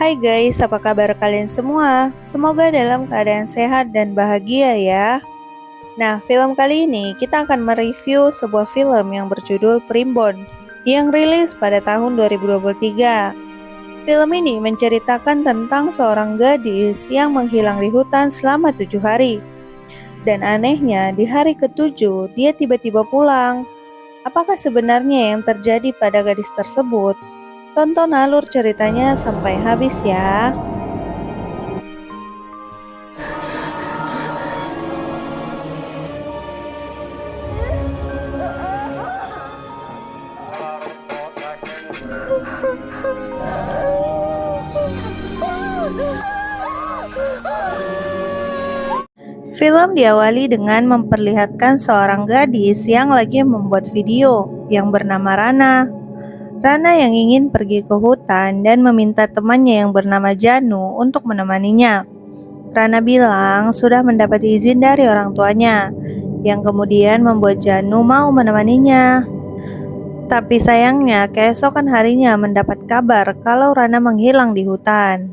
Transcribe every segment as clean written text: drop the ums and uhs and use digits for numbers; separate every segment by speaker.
Speaker 1: Hai guys, apa kabar kalian semua? Semoga dalam keadaan sehat dan bahagia ya. Nah, film kali ini kita akan mereview sebuah film yang berjudul Primbon yang rilis pada tahun 2023. Film ini menceritakan tentang seorang gadis yang menghilang di hutan selama 7 hari. Dan anehnya, di hari ke-7 dia tiba-tiba pulang. Apakah sebenarnya yang terjadi pada gadis tersebut? Tonton alur ceritanya sampai habis ya. Film diawali dengan memperlihatkan seorang gadis yang lagi membuat video yang bernama Rana. Rana yang ingin pergi ke hutan dan meminta temannya yang bernama Janu untuk menemaninya. Rana bilang sudah mendapat izin dari orang tuanya, yang kemudian membuat Janu mau menemaninya. Tapi sayangnya keesokan harinya mendapat kabar kalau Rana menghilang di hutan.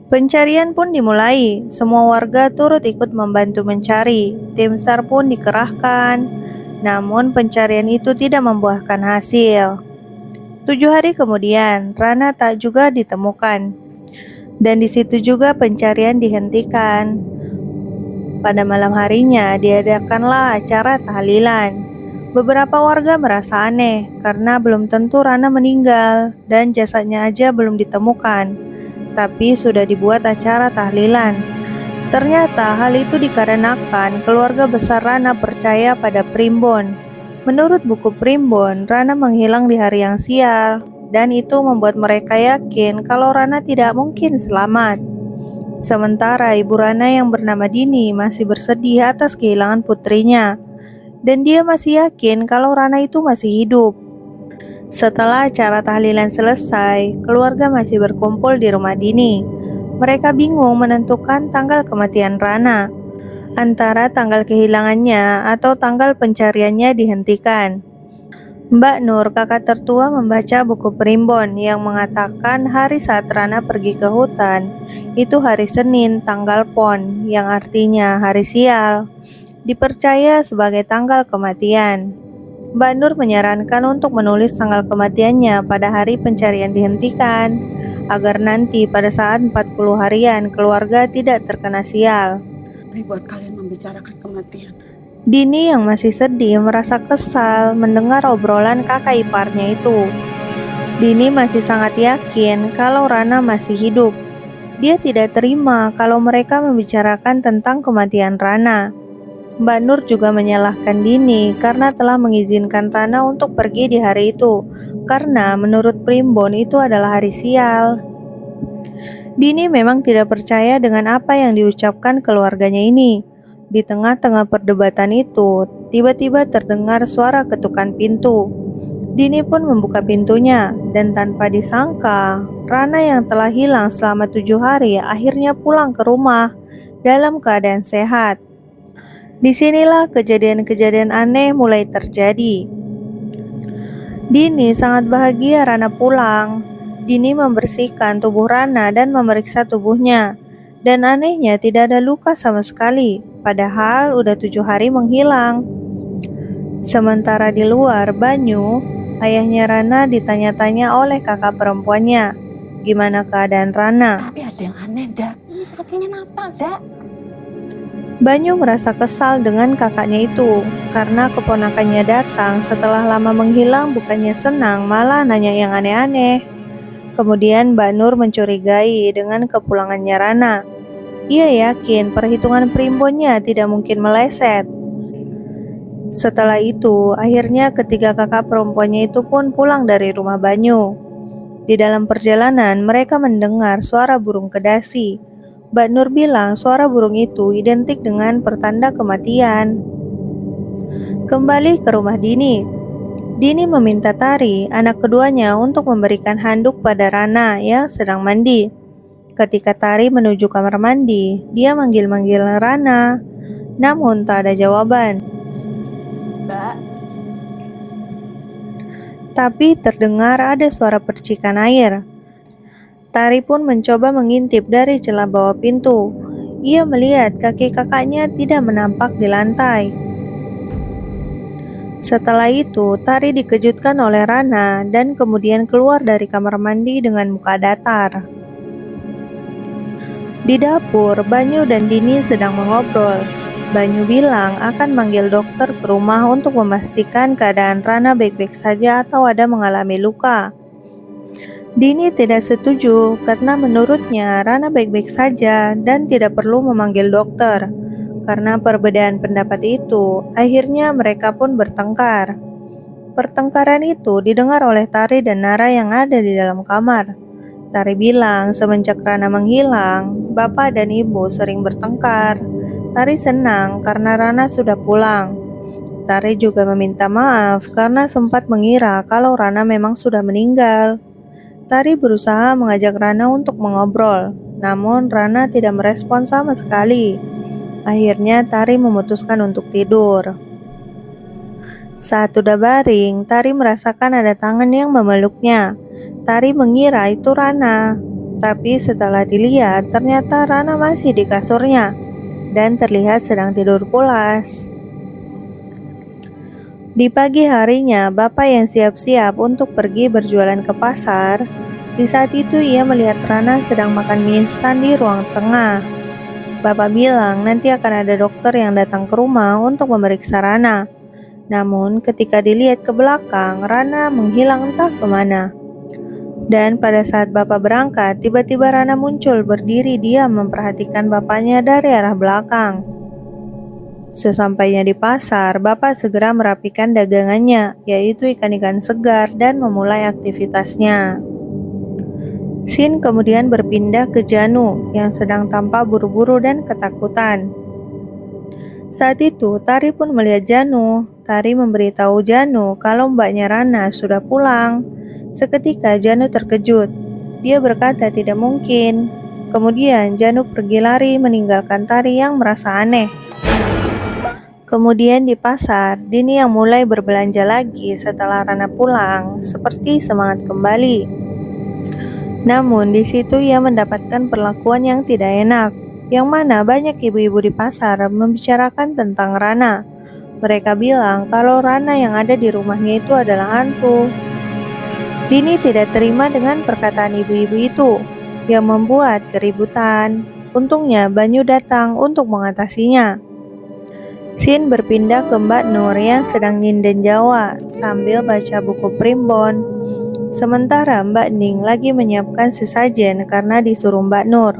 Speaker 1: Pencarian pun dimulai, semua warga turut ikut membantu mencari, tim SAR pun dikerahkan. Namun pencarian itu tidak membuahkan hasil. 7 hari kemudian, Rana tak juga ditemukan. Dan di situ juga pencarian dihentikan. Pada malam harinya diadakanlah acara tahlilan. Beberapa warga merasa aneh karena belum tentu Rana meninggal dan jasadnya aja belum ditemukan. Tapi sudah dibuat acara tahlilan. Ternyata hal itu dikarenakan keluarga besar Rana percaya pada Primbon. Menurut buku Primbon, Rana menghilang di hari yang sial, dan itu membuat mereka yakin kalau Rana tidak mungkin selamat. Sementara ibu Rana yang bernama Dini masih bersedih atas kehilangan putrinya, dan dia masih yakin kalau Rana itu masih hidup. Setelah acara tahlilan selesai, keluarga masih berkumpul di rumah Dini. Mereka bingung menentukan tanggal kematian Rana, antara tanggal kehilangannya atau tanggal pencariannya dihentikan. Mbak Nur, kakak tertua, membaca buku Primbon yang mengatakan hari saat Rana pergi ke hutan, itu hari Senin, tanggal Pon, yang artinya hari sial, dipercaya sebagai tanggal kematian. Mbak Nur menyarankan untuk menulis tanggal kematiannya pada hari pencarian dihentikan, agar nanti pada saat 40 harian keluarga tidak terkena sial.
Speaker 2: Buat kalian membicarakan kematian.
Speaker 1: Dini yang masih sedih merasa kesal mendengar obrolan kakak iparnya itu. Dini masih sangat yakin kalau Rana masih hidup. Dia tidak terima kalau mereka membicarakan tentang kematian Rana. Mbak Nur juga menyalahkan Dini karena telah mengizinkan Rana untuk pergi di hari itu, karena menurut Primbon itu adalah hari sial. Dini memang tidak percaya dengan apa yang diucapkan keluarganya ini. Di tengah-tengah perdebatan itu, tiba-tiba terdengar suara ketukan pintu. Dini pun membuka pintunya, dan tanpa disangka, Rana yang telah hilang selama 7 hari akhirnya pulang ke rumah dalam keadaan sehat. Disinilah kejadian-kejadian aneh mulai terjadi. Dini sangat bahagia Rana pulang. Dini membersihkan tubuh Rana dan memeriksa tubuhnya. Dan anehnya tidak ada luka sama sekali, padahal udah 7 hari menghilang. Sementara di luar, Banyu, ayahnya Rana, ditanya-tanya oleh kakak perempuannya. Gimana keadaan Rana?
Speaker 2: Tapi ada yang aneh, Dak. Ini sakitnya apa, Dak?
Speaker 1: Banyu merasa kesal dengan kakaknya itu, karena keponakannya datang setelah lama menghilang bukannya senang, malah nanya yang aneh-aneh. Kemudian Mbak Nur mencurigai dengan kepulangannya Rana. Ia yakin perhitungan primbonnya tidak mungkin meleset. Setelah itu, akhirnya ketiga kakak perempuannya itu pun pulang dari rumah Banyu. Di dalam perjalanan, mereka mendengar suara burung kedasi. Mbak Nur bilang suara burung itu identik dengan pertanda kematian. Kembali ke rumah Dini. Dini meminta Tari, anak keduanya, untuk memberikan handuk pada Rana yang sedang mandi. Ketika Tari menuju kamar mandi, dia manggil-manggil Rana, namun tak ada jawaban.
Speaker 2: Mbak,
Speaker 1: Tapi terdengar ada suara percikan air. Tari pun mencoba mengintip dari celah bawah pintu. Ia melihat kaki kakaknya tidak menampak di lantai. Setelah itu, Tari dikejutkan oleh Rana dan kemudian keluar dari kamar mandi dengan muka datar. Di dapur, Banyu dan Dini sedang mengobrol. Banyu bilang akan manggil dokter ke rumah untuk memastikan keadaan Rana baik-baik saja atau ada mengalami luka. Dini tidak setuju karena menurutnya Rana baik-baik saja dan tidak perlu memanggil dokter. Karena perbedaan pendapat itu, akhirnya mereka pun bertengkar. Pertengkaran itu didengar oleh Tari dan Nara yang ada di dalam kamar. Tari bilang semenjak Rana menghilang, bapak dan ibu sering bertengkar. Tari senang karena Rana sudah pulang. Tari juga meminta maaf karena sempat mengira kalau Rana memang sudah meninggal. Tari berusaha mengajak Rana untuk mengobrol, namun Rana tidak merespon sama sekali. Akhirnya Tari memutuskan untuk tidur. Saat sudah baring, Tari merasakan ada tangan yang memeluknya. Tari mengira itu Rana, tapi setelah dilihat ternyata Rana masih di kasurnya dan terlihat sedang tidur pulas. Di pagi harinya, bapak yang siap-siap untuk pergi berjualan ke pasar. Di saat itu ia melihat Rana sedang makan mie instan di ruang tengah. Bapak bilang nanti akan ada dokter yang datang ke rumah untuk memeriksa Rana. Namun ketika dilihat ke belakang, Rana menghilang entah kemana. Dan pada saat bapak berangkat, tiba-tiba Rana muncul berdiri diam memperhatikan bapaknya dari arah belakang. Sesampainya di pasar, bapak segera merapikan dagangannya, yaitu ikan-ikan segar dan memulai aktivitasnya. Sin kemudian berpindah ke Janu yang sedang tampak buru-buru dan ketakutan. Saat itu, Tari pun melihat Janu. Tari memberitahu Janu kalau mbaknya Rana sudah pulang. Seketika Janu terkejut. Dia berkata tidak mungkin. Kemudian Janu pergi lari meninggalkan Tari yang merasa aneh. Kemudian di pasar, Dini yang mulai berbelanja lagi setelah Rana pulang, seperti semangat kembali. Namun di situ ia mendapatkan perlakuan yang tidak enak, yang mana banyak ibu-ibu di pasar membicarakan tentang Rana. Mereka bilang kalau Rana yang ada di rumahnya itu adalah hantu. Dini tidak terima dengan perkataan ibu-ibu itu, yang membuat keributan. Untungnya Banyu datang untuk mengatasinya. Sin berpindah ke Mbak Nur yang sedang nyinden Jawa sambil baca buku primbon. Sementara Mbak Ning lagi menyiapkan sesajen karena disuruh Mbak Nur.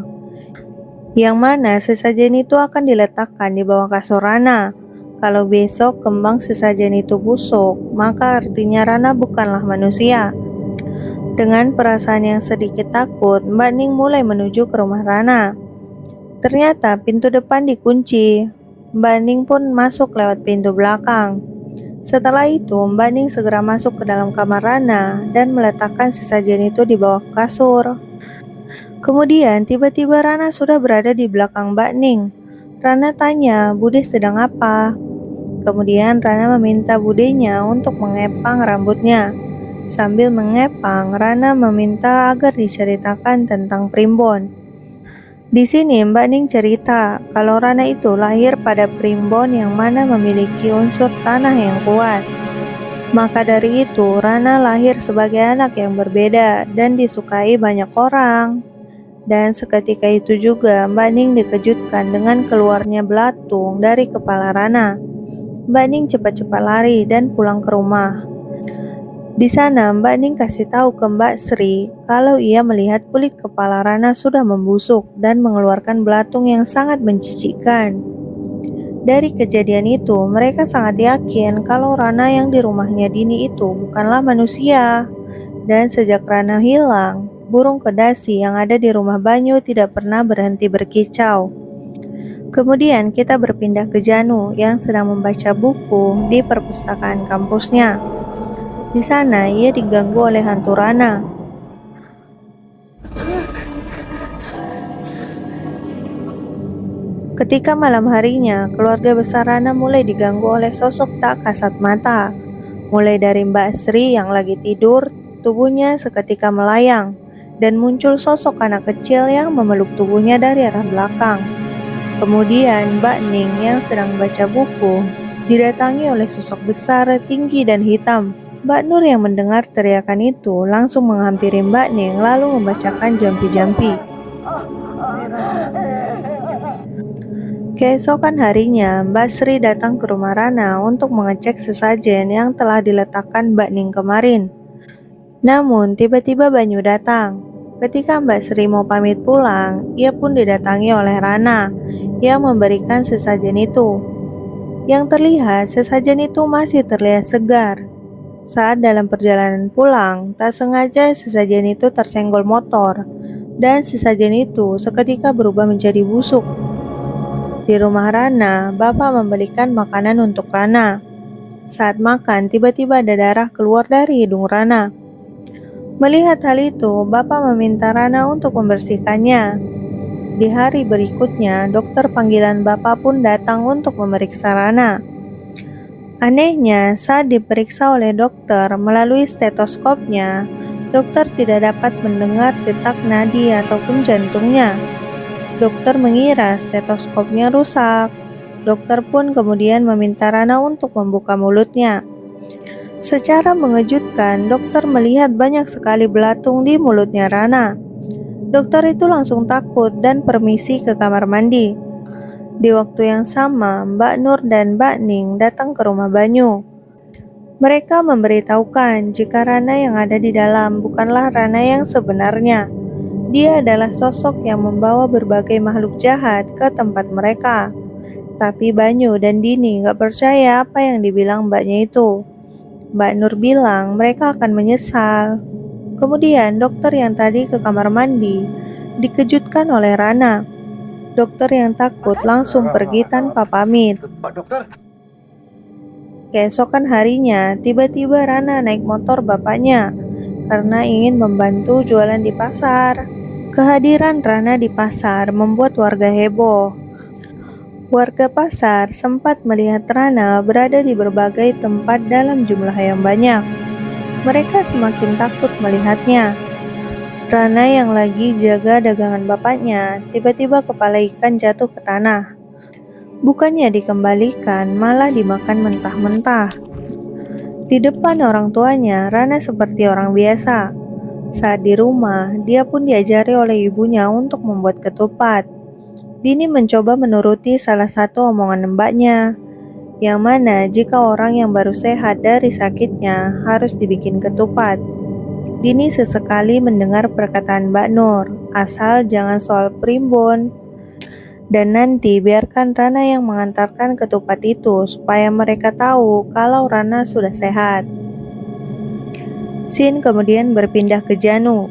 Speaker 1: Yang mana sesajen itu akan diletakkan di bawah kasur Rana. Kalau besok kembang sesajen itu busuk, maka artinya Rana bukanlah manusia. Dengan perasaan yang sedikit takut, Mbak Ning mulai menuju ke rumah Rana. Ternyata pintu depan dikunci. Mbak Ning pun masuk lewat pintu belakang. Setelah itu, Mbak Ning segera masuk ke dalam kamar Rana dan meletakkan sesajen itu di bawah kasur. Kemudian, tiba-tiba Rana sudah berada di belakang Mbak Ning. Rana tanya, Bude sedang apa? Kemudian Rana meminta budenya untuk mengepang rambutnya. Sambil mengepang, Rana meminta agar diceritakan tentang primbon. Di sini Mbak Ning cerita kalau Rana itu lahir pada primbon yang mana memiliki unsur tanah yang kuat. Maka dari itu Rana lahir sebagai anak yang berbeda dan disukai banyak orang. Dan seketika itu juga Mbak Ning dikejutkan dengan keluarnya belatung dari kepala Rana. Mbak Ning cepat-cepat lari dan pulang ke rumah. Di sana Mbak Ning kasih tahu ke Mbak Sri kalau ia melihat kulit kepala Rana sudah membusuk dan mengeluarkan belatung yang sangat menjijikkan. Dari kejadian itu, mereka sangat yakin kalau Rana yang di rumahnya Dini itu bukanlah manusia. Dan sejak Rana hilang, burung kedasi yang ada di rumah Banyu tidak pernah berhenti berkicau. Kemudian kita berpindah ke Janu yang sedang membaca buku di perpustakaan kampusnya. Di sana ia diganggu oleh hantu Rana. Ketika malam harinya, keluarga besar Rana mulai diganggu oleh sosok tak kasat mata. Mulai dari Mbak Sri yang lagi tidur, tubuhnya seketika melayang. dan muncul sosok anak kecil yang memeluk tubuhnya dari arah belakang. Kemudian Mbak Ning yang sedang baca buku didatangi oleh sosok besar, tinggi dan hitam. Mbak Nur yang mendengar teriakan itu langsung menghampiri Mbak Ning lalu membacakan jampi-jampi. Keesokan harinya, Mbak Sri datang ke rumah Rana untuk mengecek sesajen yang telah diletakkan Mbak Ning kemarin. Namun, tiba-tiba Banyu datang. Ketika Mbak Sri mau pamit pulang, ia pun didatangi oleh Rana yang memberikan sesajen itu. Yang terlihat, sesajen itu masih terlihat segar. Saat dalam perjalanan pulang, tak sengaja sesajen itu tersenggol motor, dan sesajen itu seketika berubah menjadi busuk. Di rumah Rana, Bapak membelikan makanan untuk Rana. Saat makan, tiba-tiba ada darah keluar dari hidung Rana. Melihat hal itu, Bapak meminta Rana untuk membersihkannya. Di hari berikutnya, dokter panggilan Bapak pun datang untuk memeriksa Rana. Anehnya, saat diperiksa oleh dokter melalui stetoskopnya, dokter tidak dapat mendengar detak nadi ataupun jantungnya. Dokter mengira stetoskopnya rusak. Dokter pun kemudian meminta Rana untuk membuka mulutnya. Secara mengejutkan, dokter melihat banyak sekali belatung di mulutnya Rana. Dokter itu langsung takut dan permisi ke kamar mandi. Di waktu yang sama, Mbak Nur dan Mbak Ning datang ke rumah Banyu. Mereka memberitahukan jika Rana yang ada di dalam bukanlah Rana yang sebenarnya. Dia adalah sosok yang membawa berbagai makhluk jahat ke tempat mereka. Tapi Banyu dan Dini gak percaya apa yang dibilang mbaknya itu. Mbak Nur bilang mereka akan menyesal. Kemudian dokter yang tadi ke kamar mandi dikejutkan oleh Rana. Dokter yang takut langsung pergi tanpa pamit.
Speaker 3: Pak dokter.
Speaker 1: Keesokan harinya, tiba-tiba Rana naik motor bapaknya karena ingin membantu jualan di pasar. Kehadiran Rana di pasar membuat warga heboh. Warga pasar sempat melihat Rana berada di berbagai tempat dalam jumlah yang banyak. Mereka semakin takut melihatnya. Rana yang lagi jaga dagangan bapaknya, tiba-tiba kepala ikan jatuh ke tanah. Bukannya dikembalikan, malah dimakan mentah-mentah. Di depan orang tuanya, Rana seperti orang biasa. Saat di rumah, dia pun diajari oleh ibunya untuk membuat ketupat. Dini mencoba menuruti salah satu omongan mbaknya, yang mana jika orang yang baru sehat dari sakitnya harus dibikin ketupat. Dini sesekali mendengar perkataan Mbak Nur, asal jangan soal primbon. Dan nanti biarkan Rana yang mengantarkan ketupat itu supaya mereka tahu kalau Rana sudah sehat. Sin kemudian berpindah ke Janu,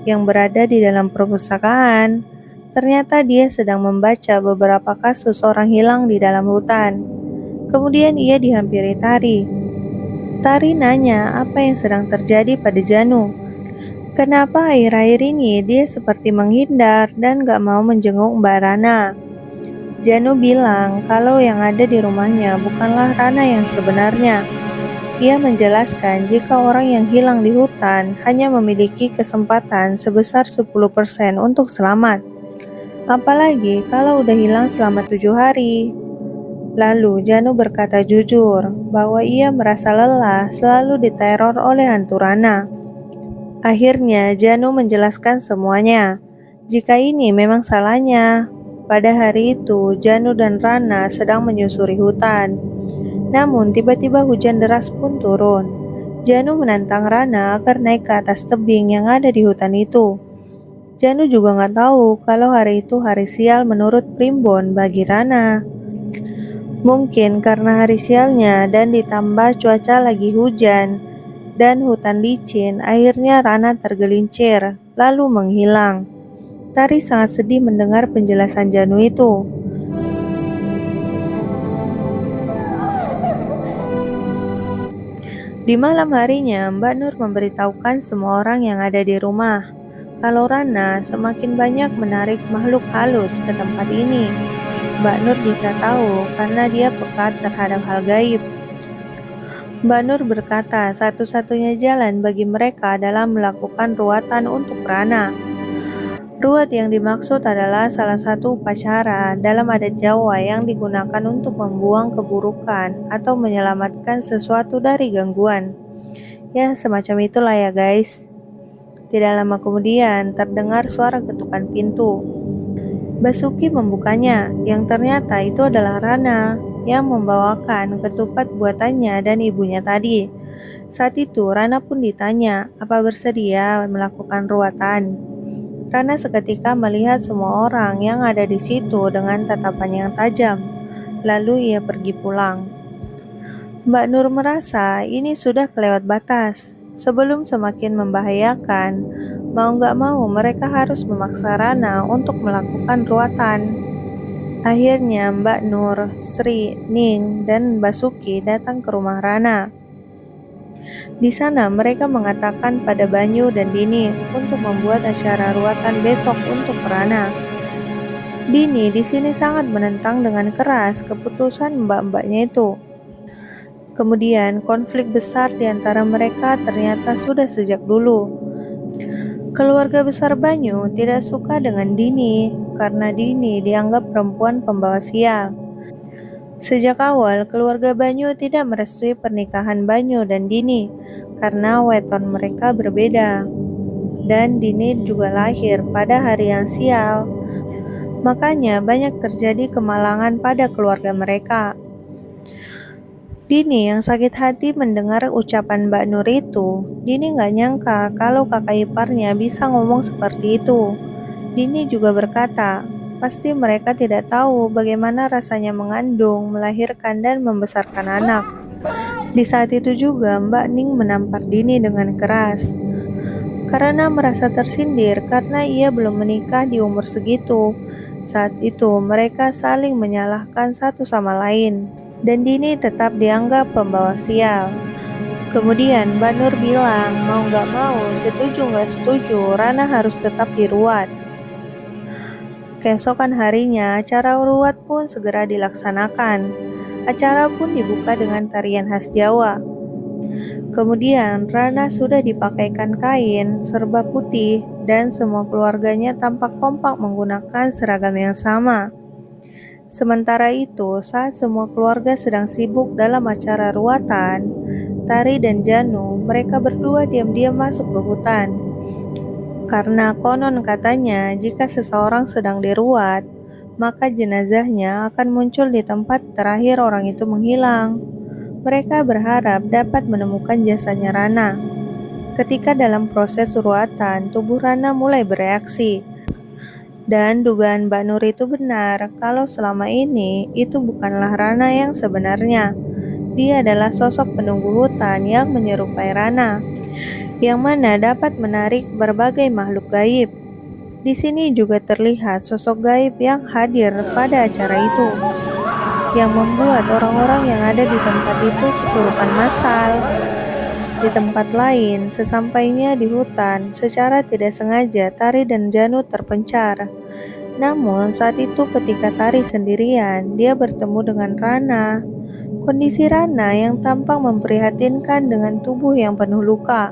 Speaker 1: yang berada di dalam perpustakaan. Ternyata dia sedang membaca beberapa kasus orang hilang di dalam hutan. Kemudian ia dihampiri Tari. Tari nanya apa yang sedang terjadi pada Janu. Kenapa akhir-akhir ini dia seperti menghindar dan gak mau menjenguk Mbak Rana. Janu bilang kalau yang ada di rumahnya bukanlah Rana yang sebenarnya. Ia menjelaskan jika orang yang hilang di hutan hanya memiliki kesempatan sebesar 10% untuk selamat. Apalagi kalau udah hilang selama 7 hari. Lalu Janu berkata jujur bahwa ia merasa lelah selalu diteror oleh hantu Rana. Akhirnya Janu menjelaskan semuanya. Jika ini memang salahnya. Pada hari itu Janu dan Rana sedang menyusuri hutan. Namun tiba-tiba hujan deras pun turun. Janu menantang Rana agar naik ke atas tebing yang ada di hutan itu. Janu juga gak tahu kalau hari itu hari sial menurut primbon bagi Rana. Mungkin karena hari sialnya dan ditambah cuaca lagi hujan dan hutan licin, akhirnya Rana tergelincir lalu menghilang. Tari sangat sedih mendengar penjelasan Janu itu. Di malam harinya, Mbak Nur memberitahukan semua orang yang ada di rumah kalau Rana semakin banyak menarik makhluk halus ke tempat ini. Mbak Nur bisa tahu karena dia peka terhadap hal gaib. Mbak Nur berkata satu-satunya jalan bagi mereka adalah melakukan ruatan untuk Rana. Ruat yang dimaksud adalah salah satu upacara dalam adat Jawa yang digunakan untuk membuang keburukan atau menyelamatkan sesuatu dari gangguan. Ya, semacam itulah ya guys. Tidak lama kemudian terdengar suara ketukan pintu. Basuki membukanya, yang ternyata itu adalah Rana yang membawakan ketupat buatannya dan ibunya tadi. Saat itu Rana pun ditanya apa bersedia melakukan ruatan. Rana seketika melihat semua orang yang ada di situ dengan tatapan yang tajam. Lalu ia pergi pulang. Mbak Nur merasa ini sudah kelewat batas. Sebelum semakin membahayakan, mau gak mau mereka harus memaksa Rana untuk melakukan ruatan. Akhirnya Mbak Nur, Sri, Ning, dan Basuki datang ke rumah Rana. Di sana mereka mengatakan pada Banyu dan Dini untuk membuat acara ruatan besok untuk Rana. Dini di sini sangat menentang dengan keras keputusan mbak-mbaknya itu. Kemudian konflik besar di antara mereka ternyata sudah sejak dulu. Keluarga besar Banyu tidak suka dengan Dini karena Dini dianggap perempuan pembawa sial. Sejak awal, keluarga Banyu tidak merestui pernikahan Banyu dan Dini karena weton mereka berbeda. Dan Dini juga lahir pada hari yang sial. Makanya banyak terjadi kemalangan pada keluarga mereka. Dini yang sakit hati mendengar ucapan Mbak Nur itu. Dini gak nyangka kalau kakak iparnya bisa ngomong seperti itu. Dini juga berkata, pasti mereka tidak tahu bagaimana rasanya mengandung, melahirkan, dan membesarkan anak. Di saat itu juga Mbak Ning menampar Dini dengan keras. Karena merasa tersindir karena ia belum menikah di umur segitu. Saat itu mereka saling menyalahkan satu sama lain. Dan Dini tetap dianggap pembawa sial. Kemudian Mbak Nur bilang mau gak mau, setuju gak setuju, Rana harus tetap diruat. Keesokan harinya acara ruat pun segera dilaksanakan. Acara pun dibuka dengan tarian khas Jawa. Kemudian Rana sudah dipakaikan kain serba putih dan semua keluarganya tampak kompak menggunakan seragam yang sama. Sementara itu, saat semua keluarga sedang sibuk dalam acara ruatan, Tari dan Janu, mereka berdua diam-diam masuk ke hutan. Karena konon katanya, jika seseorang sedang diruat, maka jenazahnya akan muncul di tempat terakhir orang itu menghilang. Mereka berharap dapat menemukan jasanya Rana. Ketika dalam proses ruatan, tubuh Rana mulai bereaksi. Dan dugaan Mbak Nur itu benar kalau selama ini itu bukanlah Rana yang sebenarnya. Dia adalah sosok penunggu hutan yang menyerupai Rana, yang mana dapat menarik berbagai makhluk gaib. Di sini juga terlihat sosok gaib yang hadir pada acara itu, yang membuat orang-orang yang ada di tempat itu kesurupan massal. Di tempat lain, sesampainya di hutan, secara tidak sengaja Tari dan Janu terpencar. Namun saat itu ketika Tari sendirian, dia bertemu dengan Rana. Kondisi Rana yang tampak memprihatinkan dengan tubuh yang penuh luka.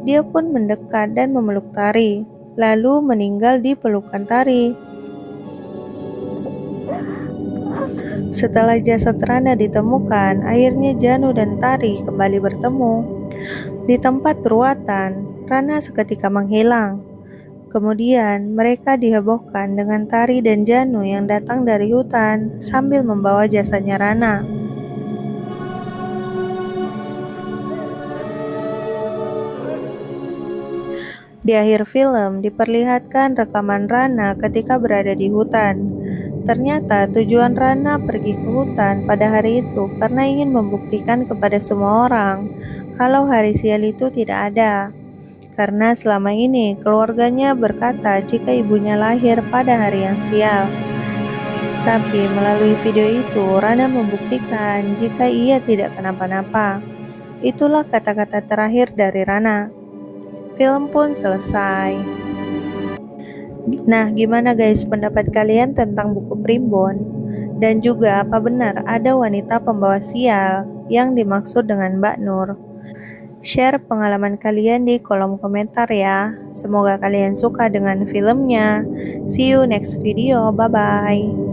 Speaker 1: Dia pun mendekat dan memeluk Tari, lalu meninggal di pelukan Tari. Setelah jasad Rana ditemukan, akhirnya Janu dan Tari kembali bertemu. Di tempat ruatan, Rana seketika menghilang. Kemudian mereka dihebohkan dengan Tari dan Janu yang datang dari hutan sambil membawa jasadnya Rana. Di akhir film diperlihatkan rekaman Rana ketika berada di hutan. Ternyata tujuan Rana pergi ke hutan pada hari itu karena ingin membuktikan kepada semua orang kalau hari sial itu tidak ada. Karena selama ini keluarganya berkata jika ibunya lahir pada hari yang sial. Tapi melalui video itu Rana membuktikan jika ia tidak kenapa-napa. Itulah kata-kata terakhir dari Rana. Film pun selesai. Nah, gimana guys pendapat kalian tentang buku Primbon? Dan juga apa benar ada wanita pembawa sial yang dimaksud dengan Mbak Nur? Share pengalaman kalian di kolom komentar ya. Semoga kalian suka dengan filmnya. See you next video. Bye bye.